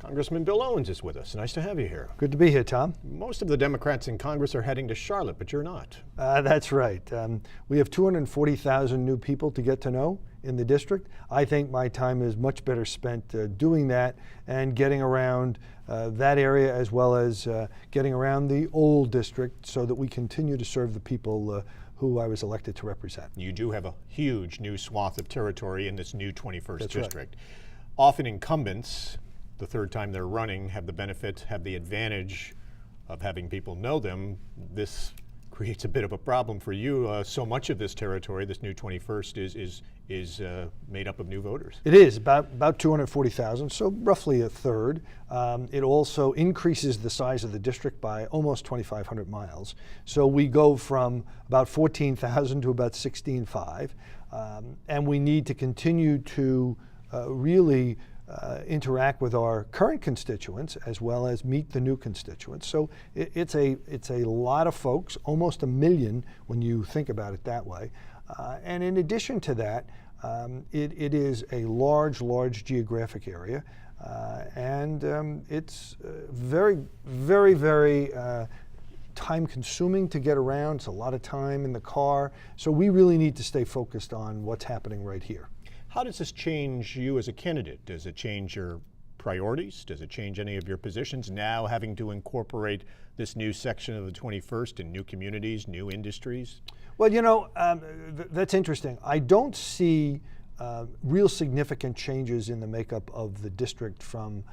Congressman Bill Owens is with us. Nice to have you here. Good to be here, Tom. Most of the Democrats in Congress are heading to Charlotte, but you're not. That's right. We have 240,000 new people to get to know in the district. I think my time is much better spent doing that and getting around that area, as well as getting around the old district, so that we continue to serve the people who I was elected to represent. You do have a huge new swath of territory in this new 21st That's district. Right. Often incumbents, the third time they're running, have the benefit, have the advantage of having people know them. This creates a bit of a problem for you. So much of this territory, this new 21st, is made up of new voters. It is about 240,000, so roughly a third. It also increases the size of the district by almost 2,500 miles. So we go from about 14,000 to about 16,500, and we need to continue to really interact with our current constituents as well as meet the new constituents. So it's a lot of folks, almost 1 million when you think about it that way. And in addition to that, it is a large geographic area, and it's very time consuming to get around. It's a lot of time in the car. So we really need to stay focused on what's happening right here. How does this change you as a candidate? Does it change your priorities? Does it change any of your positions now, having to incorporate this new section of the 21st in new communities, new industries? Well, you know, that's interesting. I don't see real significant changes in the makeup of the district from,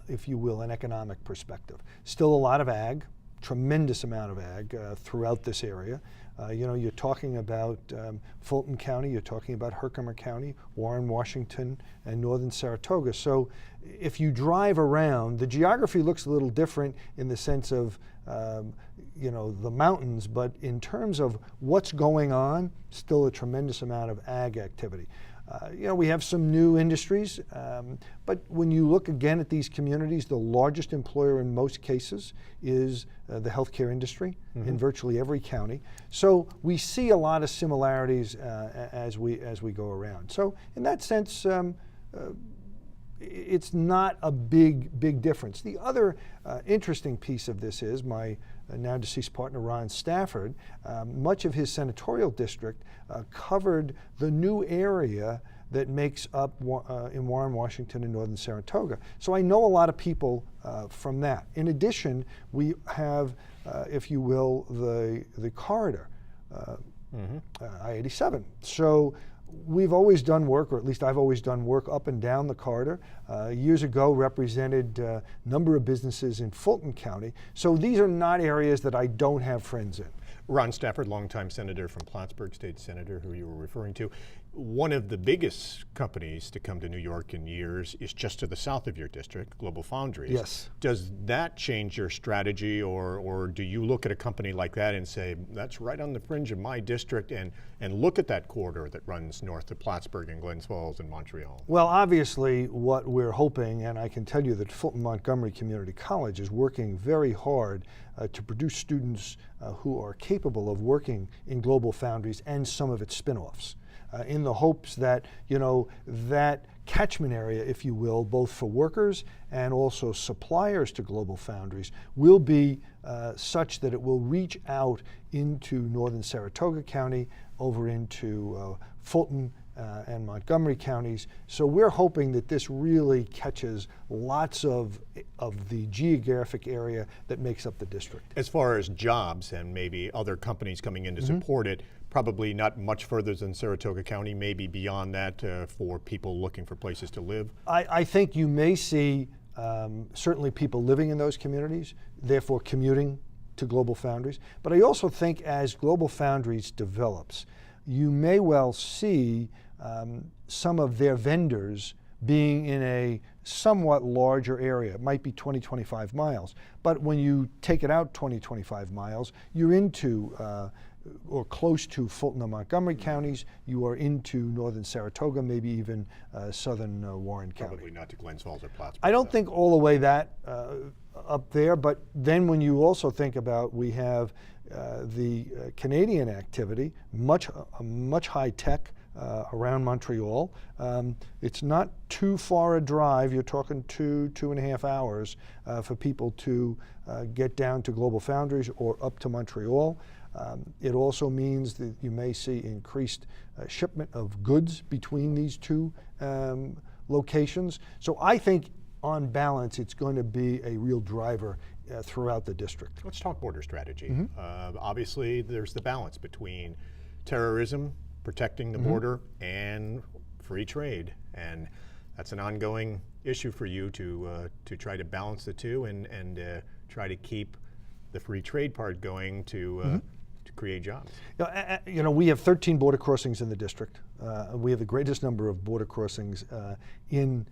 if you will, an economic perspective. Still a lot of ag, tremendous amount of ag throughout this area. You know, you're talking about Fulton County, you're talking about Herkimer County, Warren, Washington, and northern Saratoga. So if you drive around, the geography looks a little different in the sense of, you know, the mountains, but in terms of what's going on, still a tremendous amount of ag activity. You know, we have some new industries, but when you look again at these communities, the largest employer in most cases is the healthcare industry in virtually every county. So we see a lot of similarities as we go around. So in that sense, it's not a big difference. The other interesting piece of this is my now deceased partner Ron Stafford. Much of his senatorial district covered the new area that makes up in Warren, Washington, and northern Saratoga. So I know a lot of people from that. In addition, we have, if you will, the corridor, I-87. So we've always done work, or at least I've always done work up and down the corridor. Years ago represented a number of businesses in Fulton County. So these are not areas that I don't have friends in. Ron Stafford, longtime senator from Plattsburgh, state senator who you were referring to. One of the biggest companies to come to New York in years is just to the south of your district, GlobalFoundries. Yes. Does that change your strategy, or do you look at a company like that and say, that's right on the fringe of my district, and look at that corridor that runs north of Plattsburgh and Glens Falls and Montreal? Well, obviously what we're hoping, and I can tell you that Fulton Montgomery Community College is working very hard to produce students who are capable of working in GlobalFoundries and some of its spin-offs. In the hopes that, you know, that catchment area, if you will, both for workers and also suppliers to GlobalFoundries, will be such that it will reach out into northern Saratoga County, over into Fulton and Montgomery counties. So we're hoping that this really catches lots of the geographic area that makes up the district. As far as jobs and maybe other companies coming in to support it, probably not much further than Saratoga County, maybe beyond that for people looking for places to live? I think you may see certainly people living in those communities, therefore commuting to GlobalFoundries. But I also think as GlobalFoundries develops, you may well see some of their vendors being in a somewhat larger area. It might be 20-25 miles, but when you take it out 20-25 miles, you're into or close to Fulton and Montgomery counties. You are into northern Saratoga, maybe even southern Warren County. Probably not to Glens Falls or Plattsburgh. I don't think all the way that up there, but then when you also think about, we have the Canadian activity, much high tech, around Montreal. It's not too far a drive. You're talking 2.5 hours for people to get down to Global Foundries or up to Montreal. It also means that you may see increased shipment of goods between these two locations. So I think on balance, it's going to be a real driver throughout the district. Let's talk border strategy. Obviously, there's the balance between terrorism, protecting the border, and free trade, and that's an ongoing issue for you to try to balance the two and try to keep the free trade part going to create jobs. You know, we have 13 border crossings in the district. We have the greatest number of border crossings in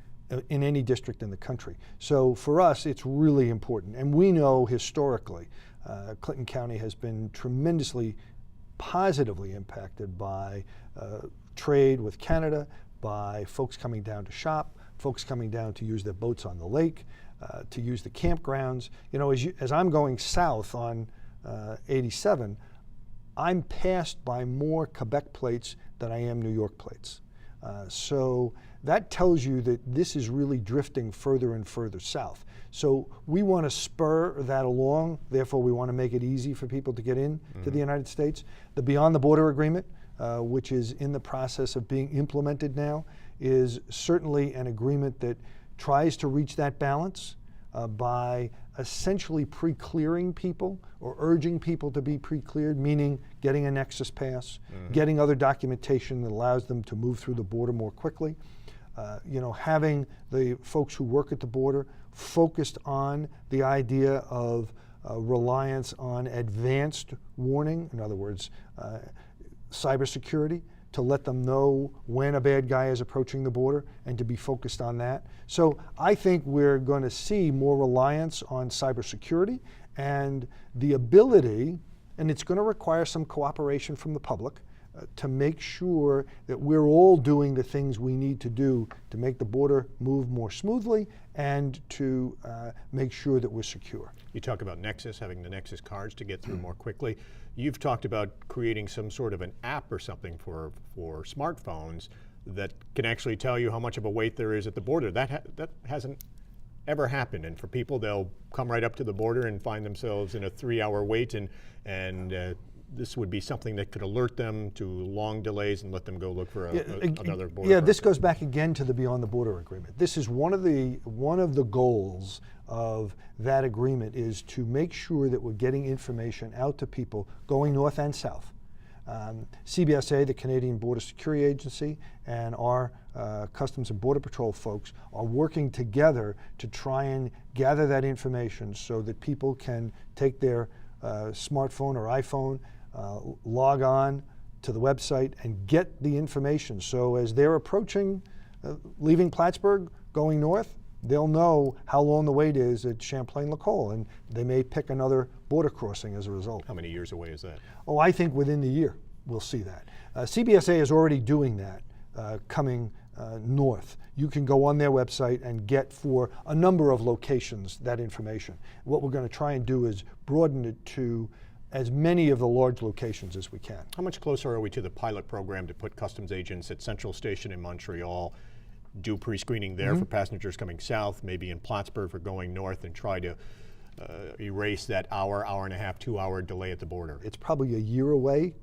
any district in the country. So for us, it's really important. And we know historically, Clinton County has been tremendously positively impacted by trade with Canada, by folks coming down to shop, folks coming down to use their boats on the lake, to use the campgrounds. You know, as I'm going south on 87, I'm passed by more Quebec plates than I am New York plates. So that tells you that this is really drifting further and further south. So we want to spur that along, therefore we want to make it easy for people to get in to the United States. The Beyond the Border Agreement, which is in the process of being implemented now, is certainly an agreement that tries to reach that balance by essentially pre-clearing people or urging people to be pre-cleared, meaning getting a Nexus pass, getting other documentation that allows them to move through the border more quickly. You know, having the folks who work at the border focused on the idea of reliance on advanced warning, in other words, cybersecurity, to let them know when a bad guy is approaching the border and to be focused on that. So I think we're going to see more reliance on cybersecurity and the ability, and it's going to require some cooperation from the public, to make sure that we're all doing the things we need to do to make the border move more smoothly and to make sure that we're secure. You talk about Nexus, having the Nexus cards to get through more quickly. You've talked about creating some sort of an app or something for smartphones that can actually tell you how much of a wait there is at the border. That hasn't ever happened, and for people, they'll come right up to the border and find themselves in a 3-hour wait, and this would be something that could alert them to long delays and let them go look for another border. Yeah, this goes back again to the Beyond the Border Agreement. This is one of the goals of that agreement, is to make sure that we're getting information out to people going north and south. CBSA, the Canadian Border Security Agency, and our Customs and Border Patrol folks are working together to try and gather that information so that people can take their smartphone or iPhone, log on to the website and get the information. So as they're approaching, leaving Plattsburgh, going north, they'll know how long the wait is at Champlain-Lacole, and they may pick another border crossing as a result. How many years away is that? Oh, I think within the year we'll see that. CBSA is already doing that coming north. You can go on their website and get for a number of locations that information. What we're going to try and do is broaden it to as many of the large locations as we can. How much closer are we to the pilot program to put customs agents at Central Station in Montreal, do pre-screening there for passengers coming south, maybe in Plattsburgh for going north, and try to erase that hour and a half, 2-hour delay at the border? It's probably a year away.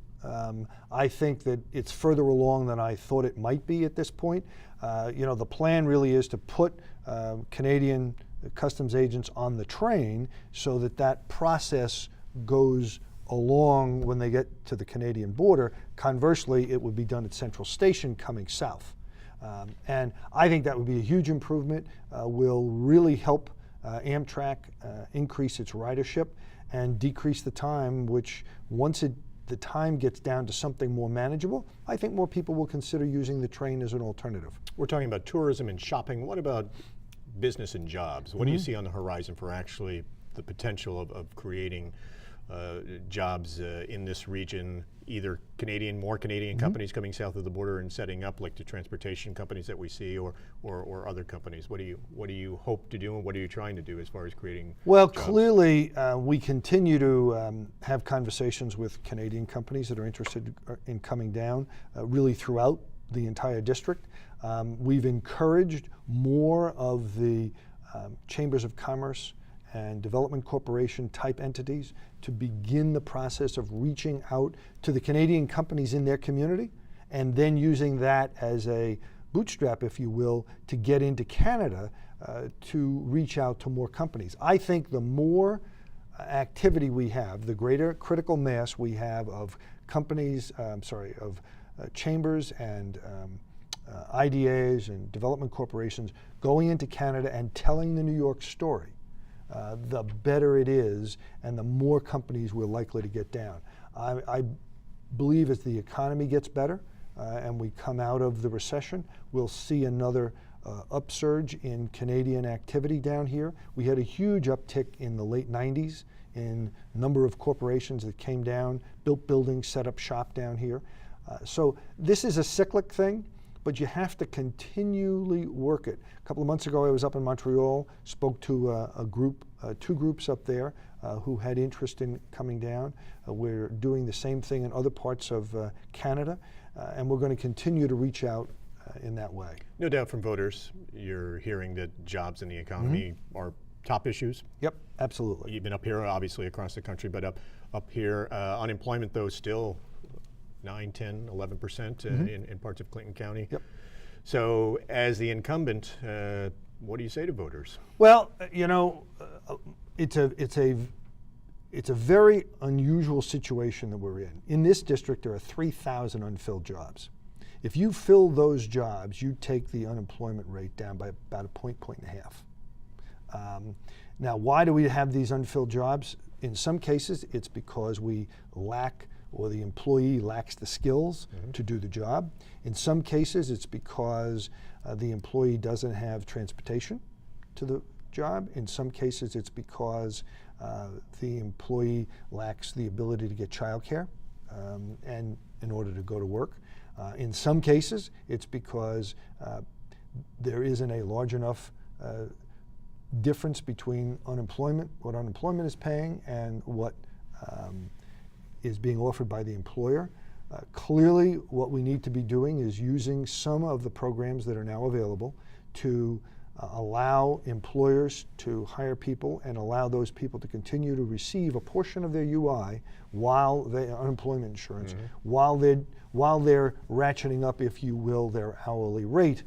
I think that it's further along than I thought it might be at this point. You know, the plan really is to put Canadian customs agents on the train so that that process goes along when they get to the Canadian border. Conversely, it would be done at Central Station coming south. And I think that would be a huge improvement, will really help Amtrak increase its ridership and decrease the time, which once the time gets down to something more manageable, I think more people will consider using the train as an alternative. We're talking about tourism and shopping. What about business and jobs? What do you see on the horizon for actually the potential of creating jobs in this region, either more Canadian companies coming south of the border and setting up, like the transportation companies that we see, or other companies? What do you hope to do, and what are you trying to do as far as creating Well, jobs? clearly, we continue to have conversations with Canadian companies that are interested in coming down, really throughout the entire district. We've encouraged more of the chambers of commerce and development corporation type entities to begin the process of reaching out to the Canadian companies in their community, and then using that as a bootstrap, if you will, to get into Canada to reach out to more companies. I think the more activity we have, the greater critical mass we have of companies, chambers and IDAs and development corporations going into Canada and telling the New York story, the better it is, and the more companies we're likely to get down. I believe as the economy gets better and we come out of the recession, we'll see another upsurge in Canadian activity down here. We had a huge uptick in the late 90s in a number of corporations that came down, built buildings, set up shop down here. So this is a cyclic thing, but you have to continually work it. A couple of months ago, I was up in Montreal, spoke to two groups up there who had interest in coming down. We're doing the same thing in other parts of Canada, and we're going to continue to reach out in that way. No doubt from voters, you're hearing that jobs and the economy are top issues. Yep, absolutely. You've been up here, obviously, across the country, but up here, unemployment, though, still 9, 10, 11% in parts of Clinton County. Yep. So as the incumbent, what do you say to voters? Well, you know, it's a very unusual situation that we're in. In this district, there are 3,000 unfilled jobs. If you fill those jobs, you take the unemployment rate down by about a point and a half. Now, why do we have these unfilled jobs? In some cases, it's because we lack, or the employee lacks the skills to do the job. In some cases, it's because the employee doesn't have transportation to the job. In some cases, it's because the employee lacks the ability to get childcare and in order to go to work. In some cases, it's because there isn't a large enough difference between unemployment, what unemployment is paying, and what is being offered by the employer. Clearly, what we need to be doing is using some of the programs that are now available to allow employers to hire people and allow those people to continue to receive a portion of their UI while they unemployment insurance, while they're ratcheting up, if you will, their hourly rate,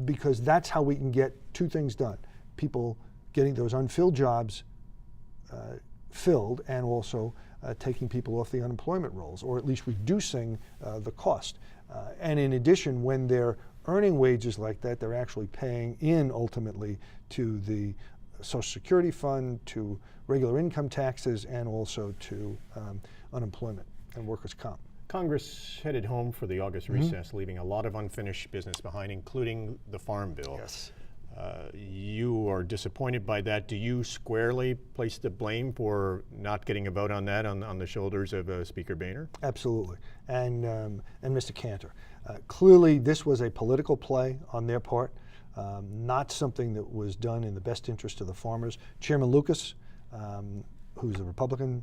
because that's how we can get two things done: people getting those unfilled jobs filled, and also taking people off the unemployment rolls, or at least reducing the cost. And in addition, when they're earning wages like that, they're actually paying in ultimately to the Social Security fund, to regular income taxes, and also to unemployment and workers' comp. Congress headed home for the August recess, leaving a lot of unfinished business behind, including the Farm Bill. Yes. You are disappointed by that. Do you squarely place the blame for not getting a vote on that on the shoulders of Speaker Boehner? Absolutely, and Mr. Cantor. Clearly, this was a political play on their part, not something that was done in the best interest of the farmers. Chairman Lucas, who's the Republican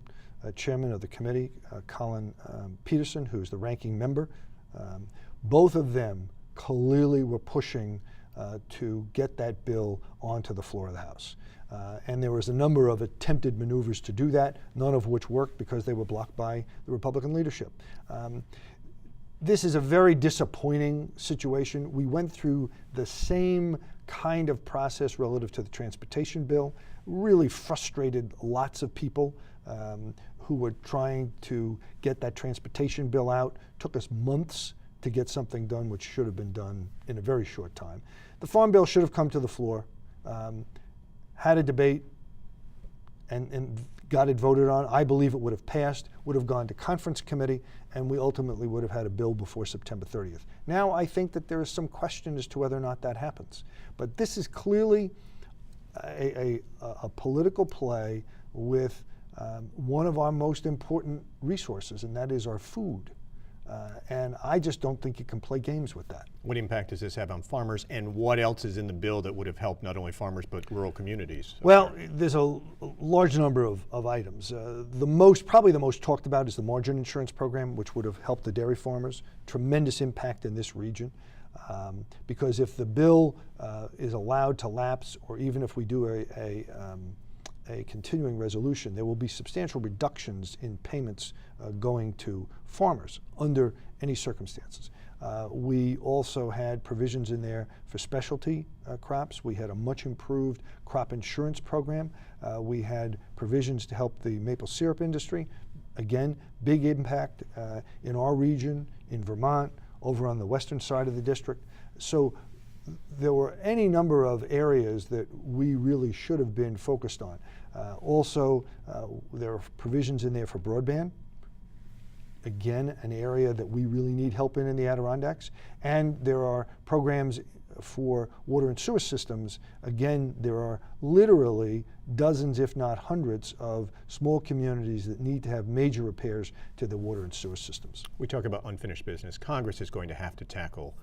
chairman of the committee, Colin Peterson, who's the ranking member, both of them clearly were pushing to get that bill onto the floor of the House. And there was a number of attempted maneuvers to do that, none of which worked because they were blocked by the Republican leadership. This is a very disappointing situation. We went through the same kind of process relative to the transportation bill, really frustrated lots of people who were trying to get that transportation bill out. Took us months to get something done which should have been done in a very short time. The Farm Bill should have come to the floor, had a debate, and got it voted on. I believe it would have passed, would have gone to conference committee, and we ultimately would have had a bill before September 30th. Now I think that there is some question as to whether or not that happens. But this is clearly a political play with one of our most important resources, and that is our food. And I just don't think you can play games with that. What impact does this have on farmers, and what else is in the bill that would have helped not only farmers but rural communities? Well, there's a large number of items. Probably the most talked about is the margin insurance program, which would have helped the dairy farmers. Tremendous impact in this region. Because if the bill is allowed to lapse, or even if we do a continuing resolution, there will be substantial reductions in payments going to farmers under any circumstances. We also had provisions in there for specialty crops. We had a much improved crop insurance program. We had provisions to help the maple syrup industry. Again, big impact in our region, in Vermont, over on the western side of the district. So there were any number of areas that we really should have been focused on. Also, there are provisions in there for broadband. Again, an area that we really need help in the Adirondacks. And there are programs for water and sewer systems. Again, there are literally dozens, if not hundreds, of small communities that need to have major repairs to the water and sewer systems. We talk about unfinished business. Congress is going to have to tackle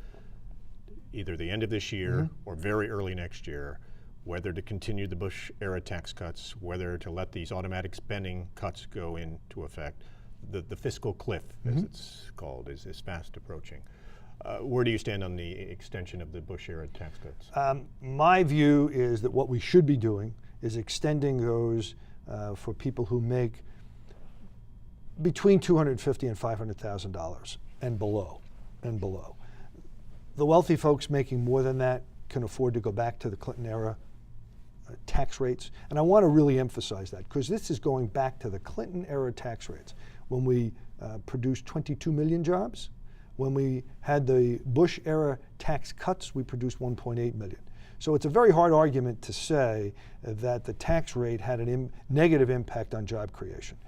either the end of this year or very early next year, whether to continue the Bush-era tax cuts, whether to let these automatic spending cuts go into effect. The fiscal cliff, as it's called, is fast approaching. Where do you stand on the extension of the Bush-era tax cuts? My view is that what we should be doing is extending those for people who make between $250,000 and $500,000 and below. The wealthy folks making more than that can afford to go back to the Clinton-era tax rates. And I want to really emphasize that, because this is going back to the Clinton-era tax rates, when we produced 22 million jobs. When we had the Bush-era tax cuts, we produced 1.8 million. So it's a very hard argument to say that the tax rate had a negative impact on job creation.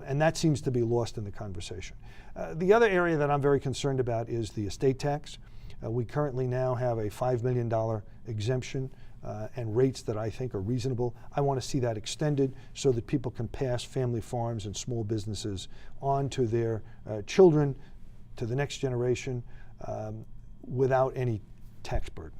And that seems to be lost in the conversation. The other area that I'm very concerned about is the estate tax. We currently now have a $5 million exemption and rates that I think are reasonable. I want to see that extended so that people can pass family farms and small businesses on to their children, to the next generation, without any tax burden.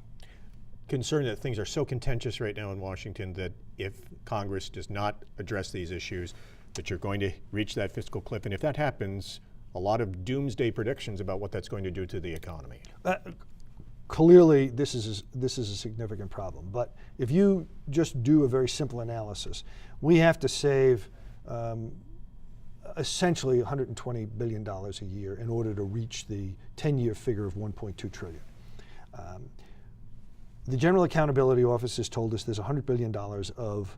Concerned that things are so contentious right now in Washington that if Congress does not address these issues, that you're going to reach that fiscal cliff. And if that happens, a lot of doomsday predictions about what that's going to do to the economy. Clearly, this is a significant problem. But if you just do a very simple analysis, we have to save essentially $120 billion a year in order to reach the 10-year figure of $1.2 trillion. The General Accountability Office has told us there's $100 billion of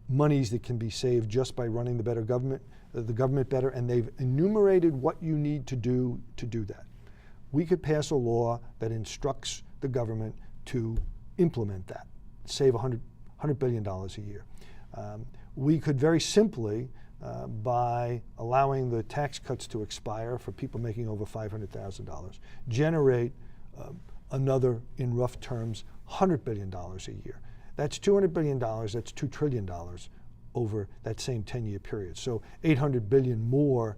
monies that can be saved just by running the government better, and they've enumerated what you need to do that. We could pass a law that instructs the government to implement that, save $100 billion a year. We could very simply, by allowing the tax cuts to expire for people making over $500,000, generate another, in rough terms, $100 billion a year. That's $200 billion, that's $2 trillion over that same 10-year period. So $800 billion more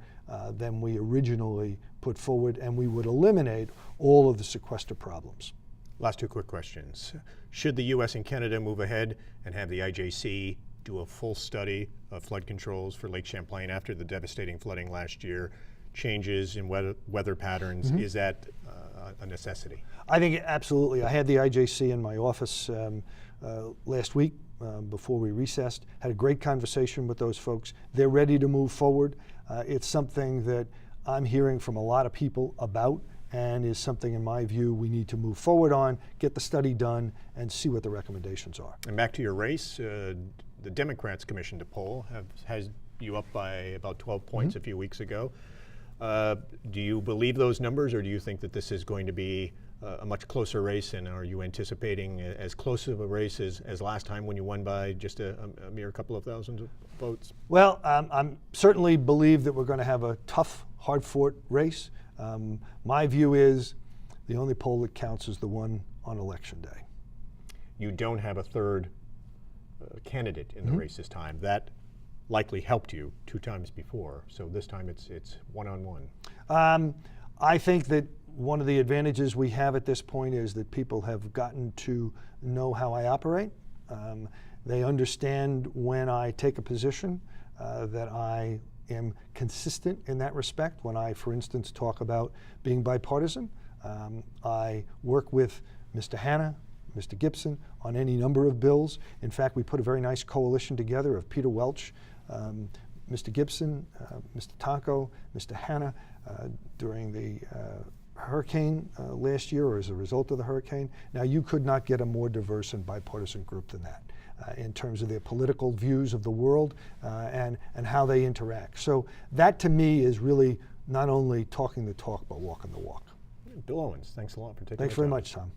than we originally put forward, and we would eliminate all of the sequester problems. Last two quick questions. Should the U.S. and Canada move ahead and have the IJC do a full study of flood controls for Lake Champlain after the devastating flooding last year, changes in weather patterns? Is that a necessity? I think absolutely. I had the IJC in my office last week before we recessed, had a great conversation with those folks. They're ready to move forward. It's something that I'm hearing from a lot of people about, and is something, in my view, we need to move forward on, get the study done, and see what the recommendations are. And back to your race, the Democrats commissioned a poll, has you up by about 12 points a few weeks ago. Do you believe those numbers, or do you think that this is going to be a much closer race, and are you anticipating as close of a race as last time when you won by just a mere couple of thousand votes? Well, I certainly believe that we're going to have a tough, hard-fought race. My view is the only poll that counts is the one on Election Day. You don't have a third candidate in the race this time. That likely helped you 2 times before, so this time it's one-on-one. I think that one of the advantages we have at this point is that people have gotten to know how I operate. They understand when I take a position that I am consistent in that respect. When I, for instance, talk about being bipartisan, I work with Mr. Hanna, Mr. Gibson on any number of bills. In fact, we put a very nice coalition together of Peter Welch, Mr. Gibson, Mr. Tonko, Mr. Hanna during the hurricane last year, or as a result of the hurricane. Now, you could not get a more diverse and bipartisan group than that in terms of their political views of the world and how they interact. So that, to me, is really not only talking the talk, but walking the walk. Bill Owens, thanks a lot for taking Thanks the very time. much, Tom.